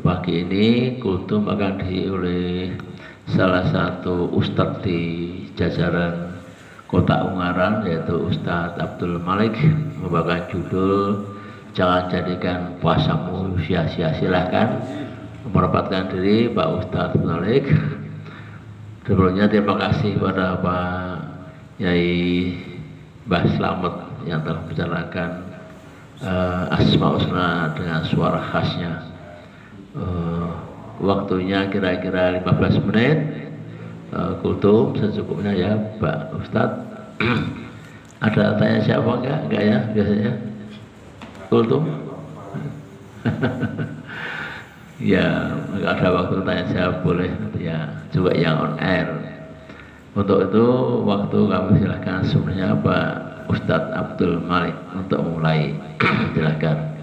pagi ini kultum akan diisi oleh salah satu ustadz di jajaran Kota Ungaran, yaitu Ustadz Abdul Malik, membawakan judul "Jangan Jadikan Puasamu Sia-sia". Silahkan merapatkan diri Pak Ustadz Abdul Malik. Sebelumnya terima kasih kepada Pak Yai Mbah Slamet yang telah menjalankan Asmaul Husna dengan suara khasnya. Waktunya kira-kira 15 menit. Kultum secukupnya ya Pak Ustadz. Ada tanya siapa enggak ya biasanya? Kultum? Ya, enggak ada waktu tanya jawab, boleh ya juga yang on air. Untuk itu waktu kami silahkan sebenarnya Pak Ustadz Abdul Malik untuk mulai. Silahkan.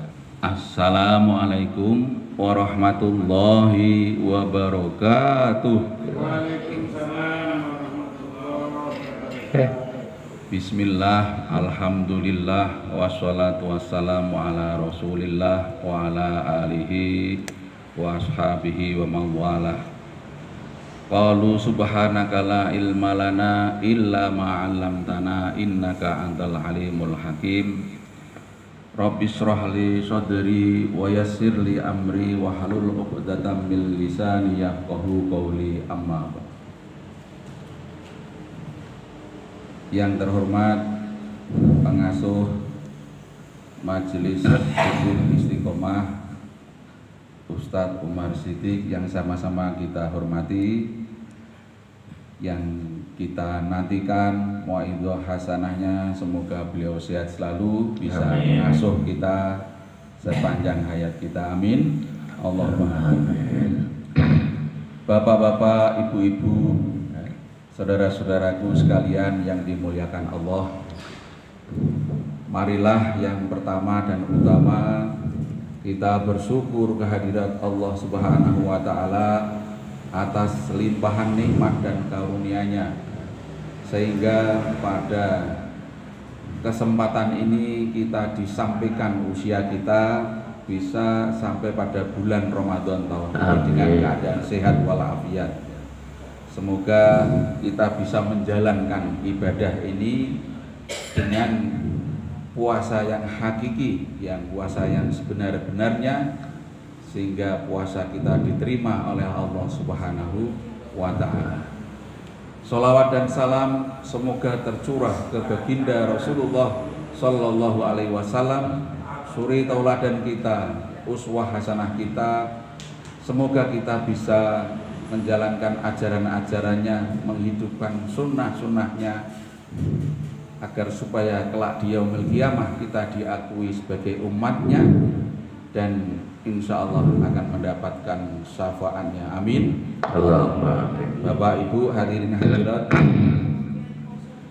Assalamualaikum warahmatullahi wabarakatuh. Waalaikumsalam warahmatullahi wabarakatuh. Bismillah, alhamdulillah, wassalatu wassalamu ala rasulillah wa ala alihi wa ashabihi wa mawalah. Qalu subhanaka la ilma lana illa ma'allamtana innaka antal alimul hakim. Rabbi shrah li sadri wa yassir li amri wa halul 'uqdatam min lisani yafqahu qawli, amma ba'd. Yang terhormat pengasuh Majelis Fikih Istiqomah Ustadz Umar Siddiq yang sama-sama kita hormati, yang kita nantikan mauidhah hasanahnya, semoga beliau sehat selalu, bisa mengasuh kita sepanjang hayat kita, amin. Allahumma amin. Bapak-bapak, ibu-ibu, saudara-saudaraku sekalian yang dimuliakan Allah, marilah yang pertama dan utama kita bersyukur kehadirat Allah Subhanahu wa Ta'ala atas limpahan nikmat dan karunia-Nya, sehingga pada kesempatan ini kita disampaikan usia kita bisa sampai pada bulan Ramadan tahun ini dengan keadaan sehat walafiat. Semoga kita bisa menjalankan ibadah ini dengan puasa yang hakiki, yang puasa yang sebenar-benarnya, sehingga puasa kita diterima oleh Allah Subhanahu wa Ta'ala. Sholawat dan salam semoga tercurah ke baginda Rasulullah Sallallahu Alaihi Wasallam, suri tauladan kita, uswah hasanah kita. Semoga kita bisa menjalankan ajaran-ajarannya, menghidupkan sunnah-sunnahnya, agar supaya kelak di yaumil qiyamah kita diakui sebagai umatnya dan insya Allah akan mendapatkan syafaatnya, amin. Bapak Ibu hadirin hadirat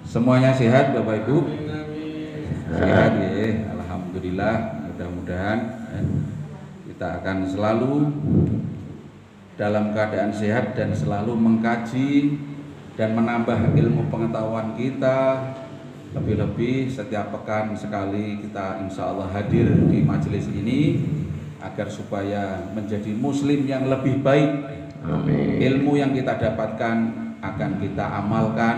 semuanya sehat, Bapak Ibu? Sehat ya, alhamdulillah. Mudah-mudahan kita akan selalu dalam keadaan sehat dan selalu mengkaji dan menambah ilmu pengetahuan kita. Lebih-lebih setiap pekan sekali kita insya Allah hadir di majelis ini agar supaya menjadi muslim yang lebih baik. Amin. Ilmu yang kita dapatkan akan kita amalkan,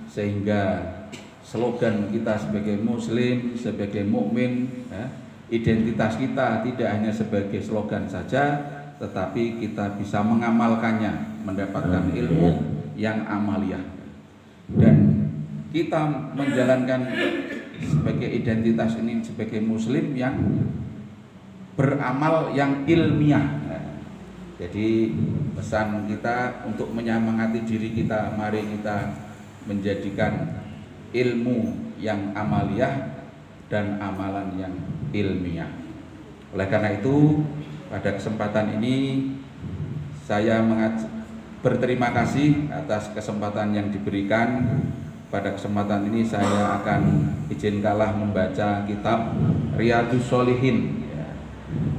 sehingga slogan kita sebagai muslim, sebagai mukmin, identitas kita tidak hanya sebagai slogan saja, tetapi kita bisa mengamalkannya, mendapatkan ilmu yang amaliyah. Dan kita menjalankan sebagai identitas ini sebagai muslim yang beramal yang ilmiah. Jadi pesan kita untuk menyemangati diri kita, mari kita menjadikan ilmu yang amaliyah dan amalan yang ilmiah. Oleh karena itu, pada kesempatan ini saya berterima kasih atas kesempatan yang diberikan. Pada kesempatan ini saya akan izinkanlah membaca kitab Riyadhus Shalihin.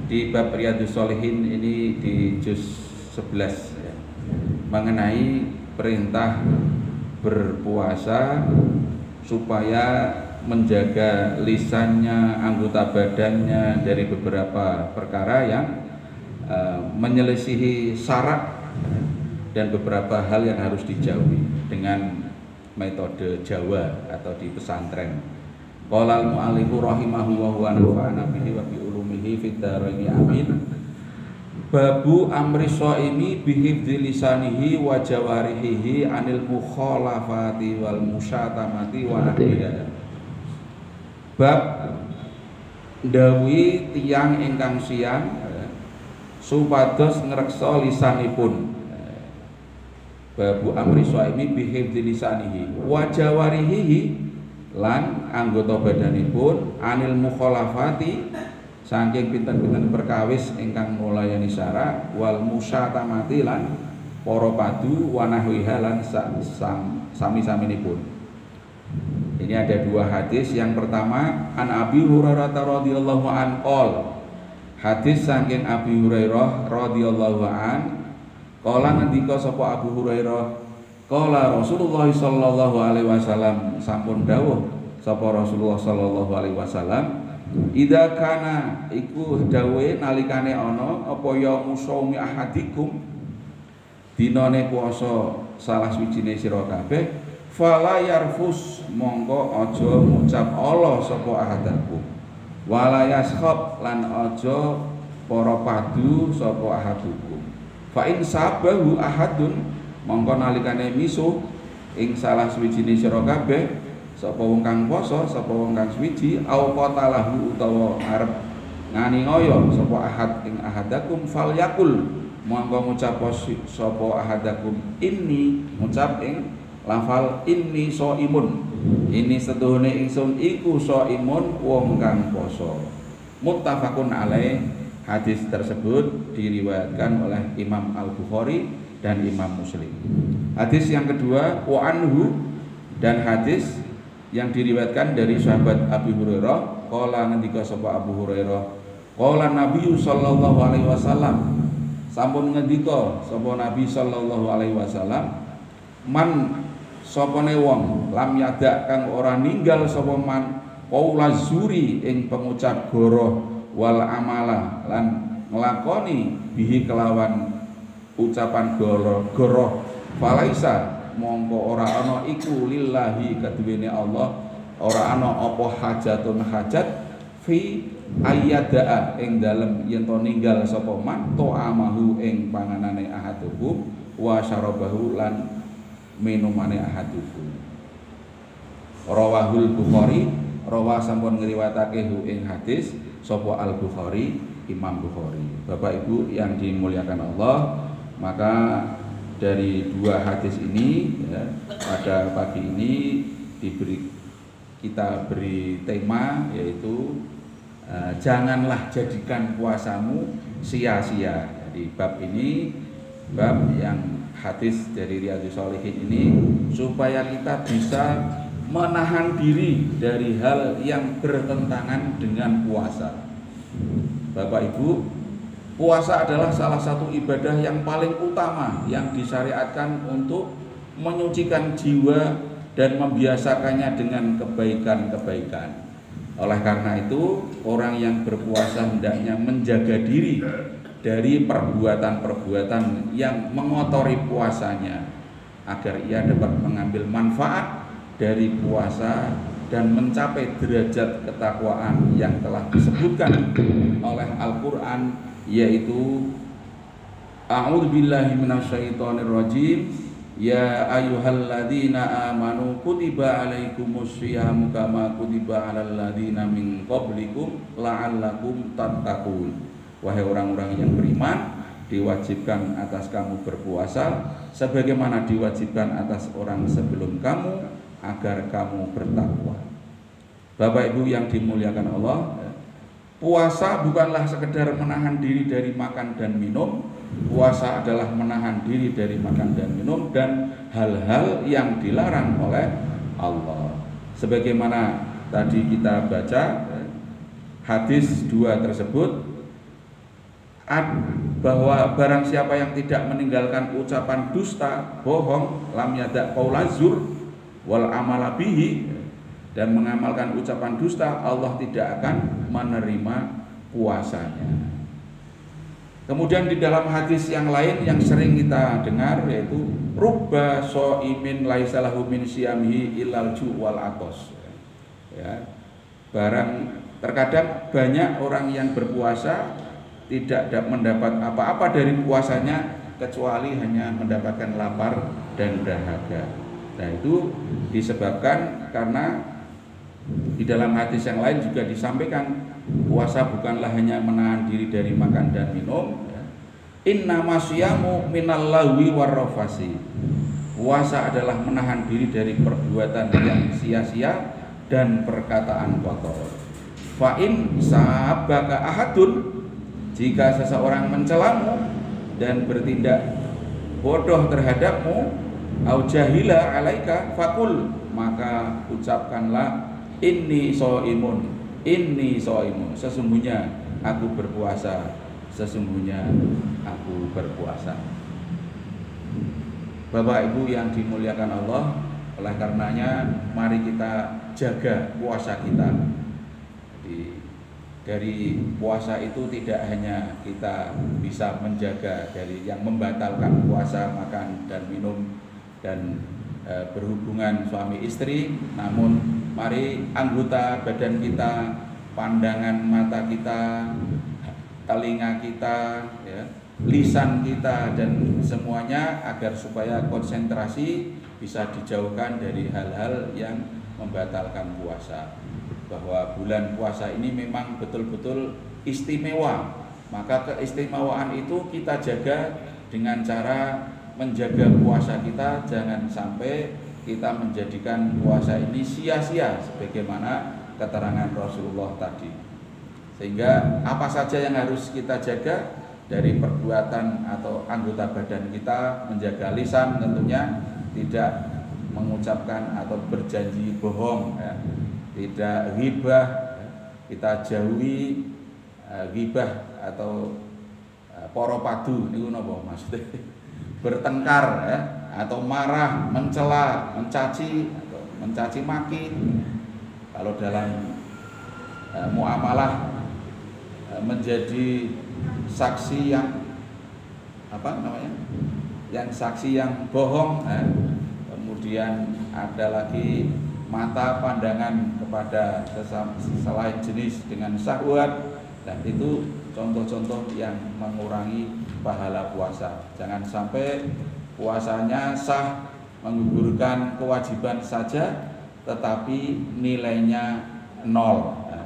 Di bab Riyadhus Shalihin ini di juz 11 mengenai perintah berpuasa supaya menjaga lisannya, anggota badannya dari beberapa perkara yang menyelisihi syarat dan beberapa hal yang harus dijauhi dengan metode Jawa atau di pesantren. Qala al-mu'allifu rahimahullah wa nafa'ana bihi wa bi ulumihi fid dharaini amin. Babu amri shaimi bihifdzi lisanihi wa jawarihi anil mukhalafati wal musyatamati wa nahwiha. Bab ndawi tiyang ingkang siang supados ngreksa lisanipun. Babu amri shaimi bihifdzi lisanihi wa jawarihi lan anggota badanipun anil mukhalafati saking pinten-pinten perkawis ingkang mulayani syara wal musyatamati lan para padu wanahwiha lan sami-saminipun. Ini ada dua hadis. Yang pertama an Abi Hurairah radhiyallahu an qol. Hadis saking Abi Hurairah radhiyallahu an qala ngendika sapa Abu Hurairah qala Rasulullah sallallahu alaihi wasallam sampun dawuh sapa Rasulullah sallallahu alaihi wasallam idza kana iku dawuhe nalikane ana apa ya musaumi ahadikum dinane puasa salah suwijine sira kabeh fala yarfus mongko aja ngucap Allah sapa ahadakum wala yaskhab lan aja para padu sapa ahadukum fa in sabahu ahadun mongko nalikane misuh ing salah suwijine sira kabeh sapa wong kang poso sapa wong kang suwiji au qatalahu utawa arep nganiaya sapa ahad ing ahadakum falyakul mongko ngucap sapa ahadakum inni ngucap ing lafal inni shaimun ini setuhune ingsun iku shaimun wong kang poso. Muttafaqun alaih. Hadis tersebut diriwayatkan oleh Imam Al-Bukhari dan Imam Muslim. Hadis yang kedua wa anhu, dan hadis yang diriwayatkan dari sahabat Abi Hurairah qala ngendika sapa Abu Hurairah qala Nabi sallallahu alaihi wasallam sampun ngendika sapa Nabi sallallahu alaihi wasallam man sapane wong lam yadak kang ora ninggal sapa man qaula zuri ing pengucap goroh wal amala lan nglakoni bihi kelawan ucapan goroh falaisa mongko ora ana iku lillahi kaduwene Allah ora ana apa hajatun hajat fi ayyadaa ing dalem yen to ninggal sapa man ta'amahu ing panganane ahadukum wa syarabahu lan minumane ahadukum. Rawahul Bukhari, rawa sampun ngriwayatake ing hadis sapa Al-Bukhari, Imam Bukhari. Bapak Ibu yang dimuliakan Allah, maka dari dua hadis ini ya, pada pagi ini kita beri tema yaitu janganlah jadikan puasamu sia-sia. Jadi bab ini bab yang hadis dari Riyadhus Shalihin ini supaya kita bisa menahan diri dari hal yang bertentangan dengan puasa. Bapak Ibu, puasa adalah salah satu ibadah yang paling utama yang disyariatkan untuk menyucikan jiwa dan membiasakannya dengan kebaikan-kebaikan. Oleh karena itu, orang yang berpuasa hendaknya menjaga diri dari perbuatan-perbuatan yang mengotori puasanya agar ia dapat mengambil manfaat dari puasa dan mencapai derajat ketakwaan yang telah disebutkan oleh Al-Quran, yaitu A'udzubillahi minasyaitonirrajim, ya ayyuhalladzina amanu kutiba alaikumusyiyamu kama kutiba alal ladzina min qablikum la'allakum tattaqun. Wahai orang-orang yang beriman, diwajibkan atas kamu berpuasa sebagaimana diwajibkan atas orang sebelum kamu agar kamu bertakwa. Bapak Ibu yang dimuliakan Allah, puasa bukanlah sekedar menahan diri dari makan dan minum. Puasa adalah menahan diri dari makan dan minum dan hal-hal yang dilarang oleh Allah. Sebagaimana tadi kita baca hadis 2 tersebut, bahwa barang siapa yang tidak meninggalkan ucapan dusta, bohong, lam yadak qaula zur wal amala bihi, dan mengamalkan ucapan dusta, Allah tidak akan menerima puasanya. Kemudian di dalam hadis yang lain yang sering kita dengar yaitu rubba shaimin laisa lahu min siyamihi illal ju' wal atos. Ya. Terkadang banyak orang yang berpuasa tidak mendapat apa-apa dari puasanya kecuali hanya mendapatkan lapar dan dahaga. Nah, itu disebabkan karena di dalam hadis yang lain juga disampaikan puasa bukanlah hanya menahan diri dari makan dan minum. Innama syiyamu minal lahwi warrafasi. Puasa adalah menahan diri dari perbuatan yang sia-sia dan perkataan kotor. Fa in sabaka ahadun, jika seseorang mencelamu dan bertindak bodoh terhadapmu, au jahila alaika fakul, maka ucapkanlah inni shaimun. Inni shaimun, sesungguhnya aku berpuasa, sesungguhnya aku berpuasa. Bapak Ibu yang dimuliakan Allah, oleh karenanya mari kita jaga puasa kita. Jadi dari puasa itu tidak hanya kita bisa menjaga dari yang membatalkan puasa, makan dan minum dan berhubungan suami istri, namun mari anggota badan kita, pandangan mata kita, telinga kita, ya, lisan kita dan semuanya agar supaya konsentrasi bisa dijauhkan dari hal-hal yang membatalkan puasa. Bahwa bulan puasa ini memang betul-betul istimewa, maka keistimewaan itu kita jaga dengan cara menjaga puasa kita, jangan sampai kita menjadikan puasa ini sia-sia sebagaimana keterangan Rasulullah tadi. Sehingga apa saja yang harus kita jaga dari perbuatan atau anggota badan kita, menjaga lisan tentunya tidak mengucapkan atau berjanji bohong, ya. Tidak ghibah, ya. Kita jauhi ghibah atau poro padu niku napa maksudnya? Bertengkar, ya, atau marah, mencela, mencaci atau mencaci maki. Kalau dalam muamalah menjadi saksi yang apa namanya? Yang saksi yang bohong, kemudian ada lagi mata pandangan kepada selain jenis dengan syahwat, dan itu contoh-contoh yang mengurangi pahala puasa. Jangan sampai puasanya sah, menggugurkan kewajiban saja tetapi nilainya 0. Nah,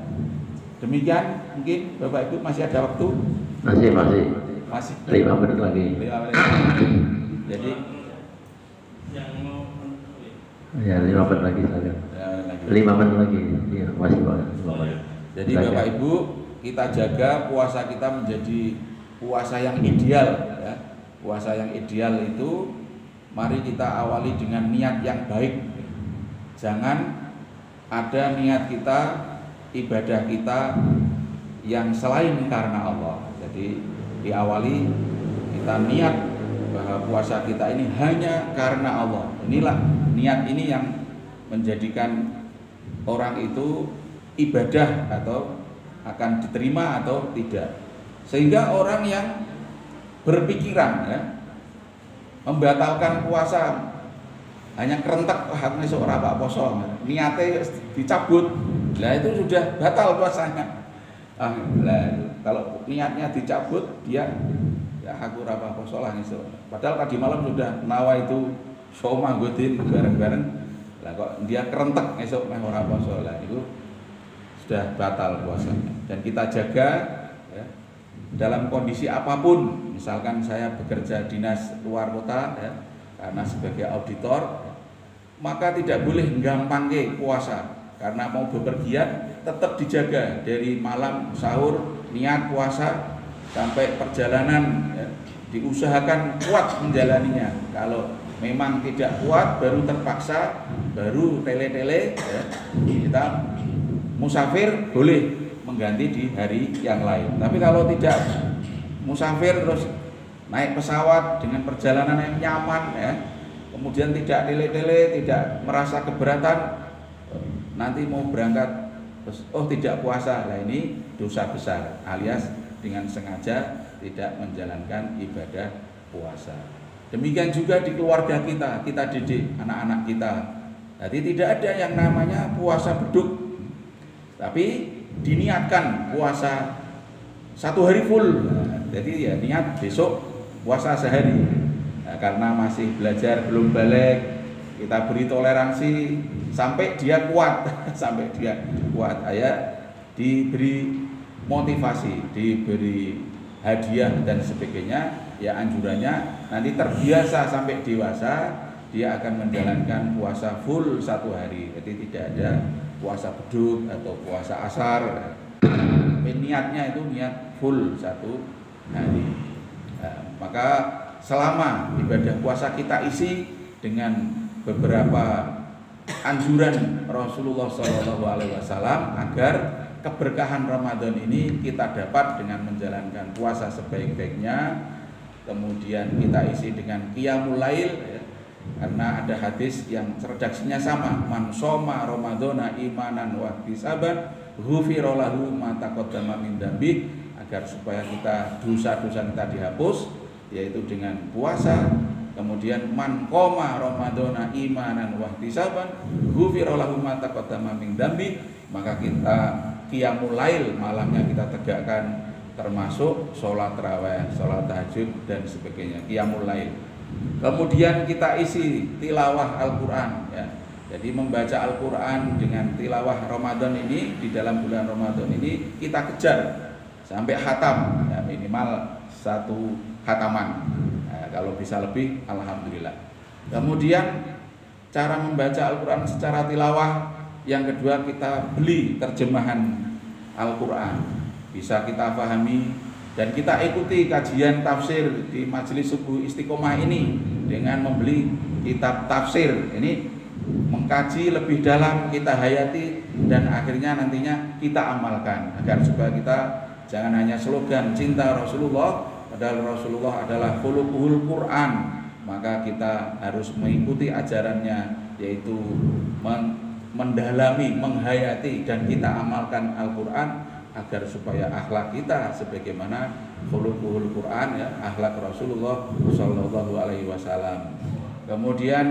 demikian mungkin Bapak Ibu masih ada waktu? Masih 5 menit lagi. 5 menit. Jadi ya 5 menit lagi saja. 5 menit lagi. Iya, masih banget 5 menit. Jadi Bapak Ibu, kita jaga puasa kita menjadi puasa yang ideal, ya. Puasa yang ideal itu mari kita awali dengan niat yang baik. Jangan ada niat kita, ibadah kita yang selain karena Allah. Jadi diawali kita niat bahwa puasa kita ini hanya karena Allah. Inilah niat ini yang menjadikan orang itu ibadah atau akan diterima atau tidak. Sehingga orang yang berpikiran, ya, membatalkan puasa hanya kerentek, ini seorang apa poso, niatnya dicabut, lah itu sudah batal puasanya. Kalau niatnya dicabut, dia ya aku rapa poso lah nih. Padahal tadi malam sudah nawa itu soma godin bareng-bareng, lah kok dia kerentek esok meh ora poso, lah itu sudah batal puasanya. Dan kita jaga, ya, dalam kondisi apapun, misalkan saya bekerja dinas luar kota, ya, karena sebagai auditor, ya, maka tidak boleh gampangke puasa, karena mau bepergian tetap dijaga dari malam sahur niat puasa sampai perjalanan, ya, diusahakan kuat menjalaninya. Kalau memang tidak kuat baru terpaksa, baru tele-tele, ya, kita musafir boleh mengganti di hari yang lain. Tapi kalau tidak musafir terus naik pesawat dengan perjalanan yang nyaman, ya, kemudian tidak tele-tele, tidak merasa keberatan, nanti mau berangkat terus tidak puasa, lah ini dosa besar alias dengan sengaja tidak menjalankan ibadah puasa. Demikian juga di keluarga kita didik anak-anak kita. Jadi tidak ada yang namanya puasa beduk, tapi diniatkan puasa 1 hari full. Jadi ya niat besok puasa sehari. Nah, karena masih belajar belum balik, kita beri toleransi sampai dia kuat, sampai dia kuat. Diberi motivasi, diberi hadiah dan sebagainya. Ya anjurannya nanti terbiasa sampai dewasa dia akan menjalankan puasa full 1 hari. Jadi tidak ada puasa beduk atau puasa asar. Niatnya itu niat full 1 hari. Nah, maka selama ibadah puasa kita isi dengan beberapa anjuran Rasulullah SAW agar keberkahan Ramadan ini kita dapat dengan menjalankan puasa sebaik-baiknya, kemudian kita isi dengan qiyamul lail, ya, karena ada hadis yang redaksinya sama, man shoma ramadhana imanan wa ihtisaban ghufira lahu ma taqaddama min dzambi, agar supaya kita dosa-dosa kita dihapus, yaitu dengan puasa. Kemudian man qoma ramadhana imanan wa ihtisaban ghufira lahu ma taqaddama min dzambi, maka kita qiyamul lail, malamnya kita tegakkan, termasuk sholat tarawih, sholat tahajud dan sebagainya, qiyamul lail. Kemudian kita isi tilawah Al-Quran, ya. Jadi membaca Al-Quran dengan tilawah Ramadan ini, di dalam bulan Ramadan ini kita kejar sampai khatam, ya, minimal 1 khataman. Nah, kalau bisa lebih, alhamdulillah. Kemudian cara membaca Al-Quran secara tilawah, yang kedua kita beli terjemahan Al-Quran, bisa kita pahami dan kita ikuti kajian tafsir di Majelis Subuh Istiqomah ini dengan membeli kitab tafsir. Ini mengkaji lebih dalam, kita hayati, dan akhirnya nantinya kita amalkan, agar supaya kita jangan hanya slogan cinta Rasulullah, padahal Rasulullah adalah khuluquhul Quran. Maka kita harus mengikuti ajarannya, yaitu mendalami, menghayati, dan kita amalkan Al-Quran, agar supaya akhlak kita sebagaimana khuluquhul Quran, ya, akhlak Rasulullah Shallallahu Alaihi Wasallam. Kemudian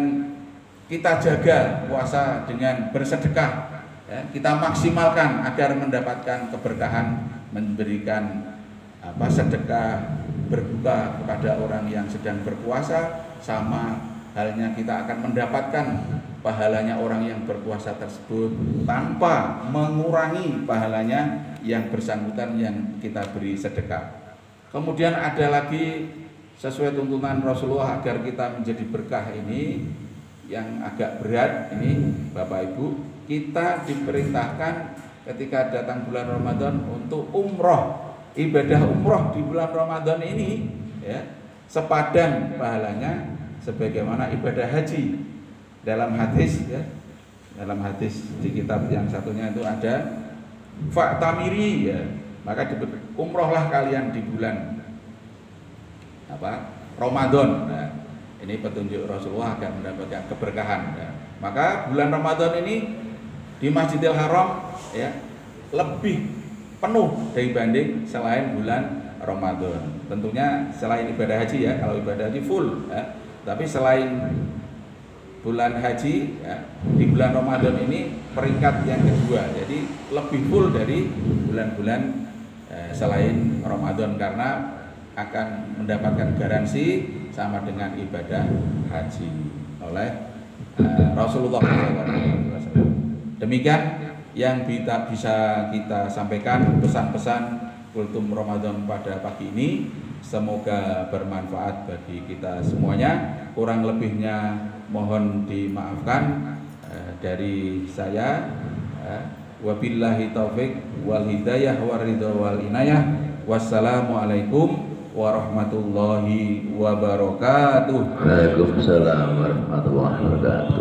kita jaga puasa dengan bersedekah, ya, kita maksimalkan agar mendapatkan keberkahan, memberikan sedekah berbuka kepada orang yang sedang berpuasa, sama halnya kita akan mendapatkan pahalanya orang yang berpuasa tersebut tanpa mengurangi pahalanya yang bersangkutan yang kita beri sedekah. Kemudian ada lagi sesuai tuntunan Rasulullah agar kita menjadi berkah ini yang agak berat ini, Bapak Ibu, kita diperintahkan ketika datang bulan Ramadan untuk umroh. Ibadah umroh di bulan Ramadan ini, ya, sepadan pahalanya sebagaimana ibadah haji. Dalam hadis, ya, dalam hadis di kitab yang satunya itu ada fa'tamiri, ya, maka umrohlah kalian di bulan Ramadan. Nah, ini petunjuk Rasulullah agar mendapatkan keberkahan, ya. Maka bulan Ramadan ini di Masjidil Haram, ya, lebih penuh dibanding selain bulan Ramadan. Tentunya selain ibadah haji, ya, kalau ibadah haji full, ya, tapi selain bulan haji, ya, di bulan Ramadan ini peringkat yang kedua, jadi lebih full dari bulan-bulan selain Ramadan, karena akan mendapatkan garansi sama dengan ibadah haji oleh Rasulullah SAW. Demikian yang bisa kita sampaikan pesan-pesan kultum Ramadan pada pagi ini. Semoga bermanfaat bagi kita semuanya. Kurang lebihnya mohon dimaafkan dari saya. Wabillahi taufik wal hidayah wal ridha wal inayah. Wassalamualaikum warahmatullahi wabarakatuh. Waalaikumsalam warahmatullahi wabarakatuh.